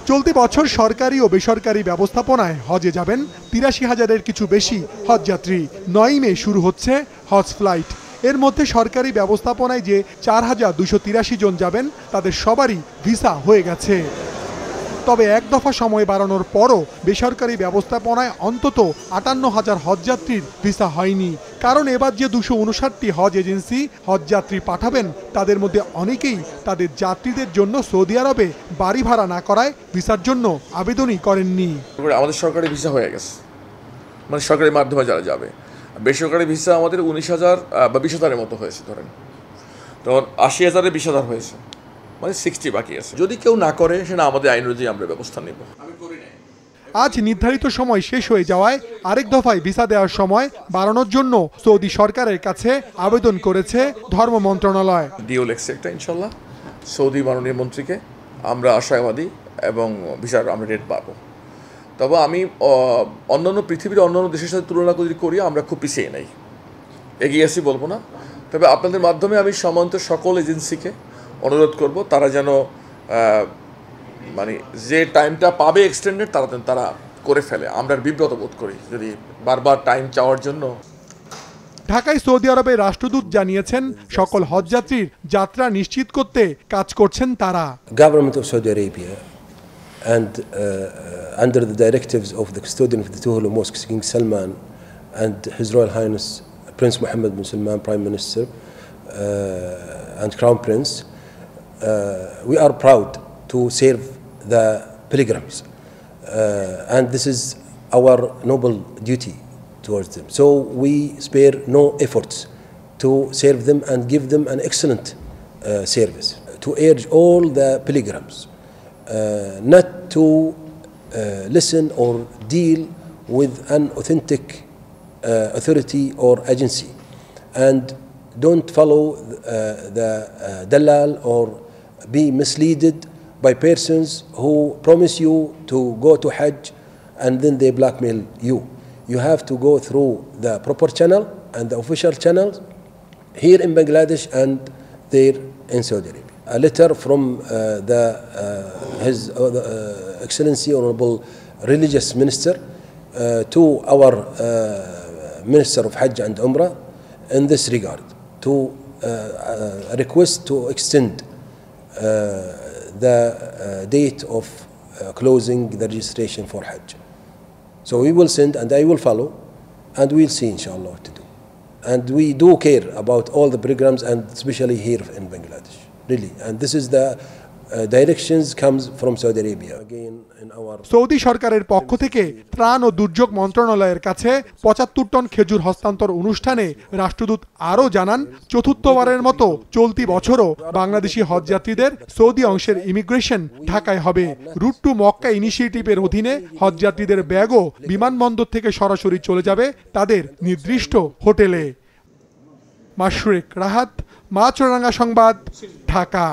চলতি বছর সরকারি ও বেসরকারি ব্যবস্থাপনায় হজে যাবেন ৮৩,০০০-এর কিছু বেশি হজযাত্রী। ৯ মে শুরু হচ্ছে হজ ফ্লাইট। এর মধ্যে সরকারি ব্যবস্থাপনায় যে ৪,২৮৩ জন যাবেন তাদের সবারই ভিসা হয়ে গেছে। তবে এক দফা সময় বাড়ানোর পরও বেসরকারি ব্যবস্থাপনায় অন্তত ৫৮,০০০ হজযাত্রীর ভিসা হয়নি। কারণ এবার যে ২৫৯টি হজ এজেন্সি হজযাত্রী পাঠাবেন তাদের মধ্যে অনেকেই তাদের যাত্রীদের জন্য সৌদি আরবে বাড়ি ভাড়া না করায় ভিসার জন্য আবেদনই করেননি। আমাদের সরকারি ভিসা হয়ে গেছে, মানে সরকারি মাধ্যমে যারা যাবে। বেসরকারি ভিসা আমাদের ১৯,০০০ বা ২০,০০০-এর মতো হয়েছে, ধরেন তখন ৮০,০০০-এ ২০,০০০ হয়েছে, মানে 60 বাকি আছে। যদি কেউ না করে সেটা আমাদের আইন অনুযায়ী আমরা ব্যবস্থা নেব। আজ নির্ধারিত সময় শেষ হয়ে যাওয়ায় আরেক দফায় ভিসা দেওয়ার সময় বাড়ানোর জন্য সৌদি সরকারের কাছে আবেদন করেছে ধর্ম মন্ত্রণালয়। ডিও লেখছে একটা, ইনশাল্লাহ সৌদি মাননীয় মন্ত্রীকে আমরা আশাবাদী এবং ভিসার আমরা রেট পাবো। তবে আমি অন্যান্য পৃথিবীর অন্যান্য দেশের সাথে তুলনা যদি করি আমরা খুব পিছিয়ে নেই, এগিয়ে আসি বলবো না। তবে আপনাদের মাধ্যমে আমি সম্মানিত সকল এজেন্সিকে অনুরোধ করব তারা যেন মানে যে টাইমটা পাবে এক্সটেন্ডেড তারা করে ফেলে। আমরা বিব্রত বোধ করি যদি বারবার টাইম চাওয়ার জন্য। ঢাকায় সৌদি আরবের রাষ্ট্রদূত জানিয়েছেন সকল হজযাত্রীর যাত্রা নিশ্চিত করতে কাজ করছেন তারা। Government of Saudi Arabia and under the directives of the custodian of the two holy mosques, King Salman, and His Royal Highness Prince Mohammed bin Salman, Prime Minister and Crown Prince, we are proud to serve the pilgrims, and this is our noble duty towards them. So we spare no efforts to serve them and give them an excellent service. To urge all the pilgrims not to listen or deal with an authentic authority or agency, and don't follow the dalal or be misled by persons who promise you to go to Hajj and then they blackmail you. You have to go through the proper channel and the official channels here in Bangladesh and there in Saudi Arabia. A letter from His Excellency Honorable Religious Minister to our Minister of Hajj and Umrah in this regard, to request to extend the date of closing the registration for Hajj. So we will send and I will follow and we'll see inshallah what to do. And we do care about all the programs and especially here in Bangladesh, really. And this is the directions comes from Saudi Arabia. Again, in our Saudi সরকারের পক্ষ থেকে ত্রাণ ও দুর্যোগ মন্ত্রণালয়ের কাছে ৭৫ ton খেজুর হস্তান্তর অনুষ্ঠানে রাষ্ট্রদূত আরও জানান চতুর্থবারের মতো চলতি বছরও বাংলাদেশি হজযাত্রীদের সৌদি অংশের ইমিগ্রেশন ঢাকায় হবে। রুট টু মক্কা ইনিশিয়েটিভের অধীনে হজযাত্রীদের ব্যাগও বিমানবন্দর থেকে সরাসরি চলে যাবে তাদের নির্দিষ্ট হোটেলে। মাশরুক রাহাত, মাছরাঙা সংবাদ, ঢাকা।